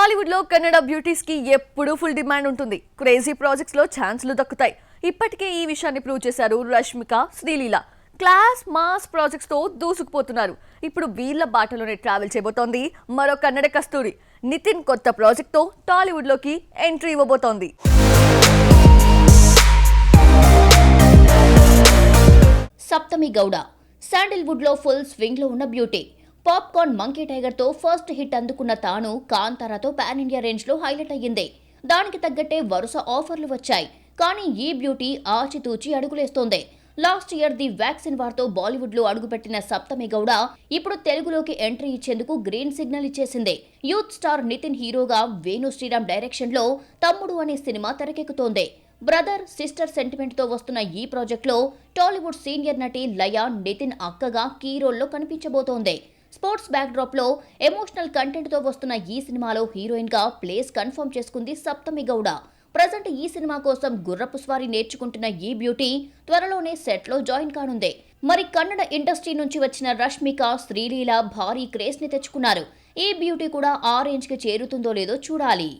టాలీవుడ్ లో కన్నడ బ్యూటీస్ కి ఎప్పుడూ ఫుల్ డిమాండ్ ఉంటుంది. క్రేజీ ప్రాజెక్ట్స్ లో ఛాన్స్లు దక్కుతాయి. ఇప్పటికే ఈ విషయాన్ని ప్రూవ్ చేశారు Rashmika, Sreeleela. Class mass projects తో దూసుకుపోతున్నారు. ఇప్పుడు వీళ్ళ బాటలోనే ట్రావెల్ చేయబోతోంది మరో కన్నడ కస్తూరి. నితిన్ కొత్త ప్రాజెక్ట్ తో టాలీవుడ్ లోకి ఎంట్రీ ఇవ్వబోతోంది. సప్తమి గౌడ శాండిల్వుడ్ లో ఫుల్ స్వింగ్ లో ఉన్న బ్యూటీ. పాప్కార్న్ మంకీ టైగర్ తో ఫస్ట్ హిట్ అందుకున్న తాను కాంతారాతో పాన్ ఇండియా రేంజ్ లో హైలైట్ అయ్యింది. దానికి తగ్గట్టే వరుస ఆఫర్లు వచ్చాయి. కానీ ఈ బ్యూటీ ఆచితూచి అడుగులేస్తోంది. లాస్ట్ ఇయర్ ది వ్యాక్సిన్ వార్తో బాలీవుడ్ లో అడుగుపెట్టిన సప్తమి గౌడ ఇప్పుడు తెలుగులోకి ఎంట్రీ ఇచ్చేందుకు గ్రీన్ సిగ్నల్ ఇచ్చేసింది. యూత్ స్టార్ నితిన్ హీరోగా వేణు శ్రీరామ్ డైరెక్షన్ లో తమ్ముడు అనే సినిమా తెరకెక్కుతోంది. బ్రదర్ సిస్టర్ సెంటిమెంట్ తో వస్తున్న ఈ ప్రాజెక్ట్ లో టాలీవుడ్ సీనియర్ నటి లయ నితిన్ అక్కగా కీ రోల్లో కనిపించబోతోంది. స్పోర్ట్స్ బ్యాక్ డ్రాప్ లో ఎమోషనల్ కంటెంట్ తో వస్తున్న ఈ సినిమాలో హీరోయిన్ గా ప్లేస్ కన్ఫర్మ్ చేసుకుంది సప్తమి గౌడ. ప్రజెంట్ ఈ సినిమా కోసం గుర్రపు స్వారీ నేర్చుకుంటున్న ఈ బ్యూటీ త్వరలోనే సెట్ లో జాయిన్ కానుంది. మరి కన్నడ ఇండస్ట్రీ నుంచి వచ్చిన రష్మిక, శ్రీలీల భారీ క్రేజ్ ని తెచ్చుకున్నారు. ఈ బ్యూటీ కూడా ఆ రేంజ్ కి చేరుతుందో లేదో చూడాలి.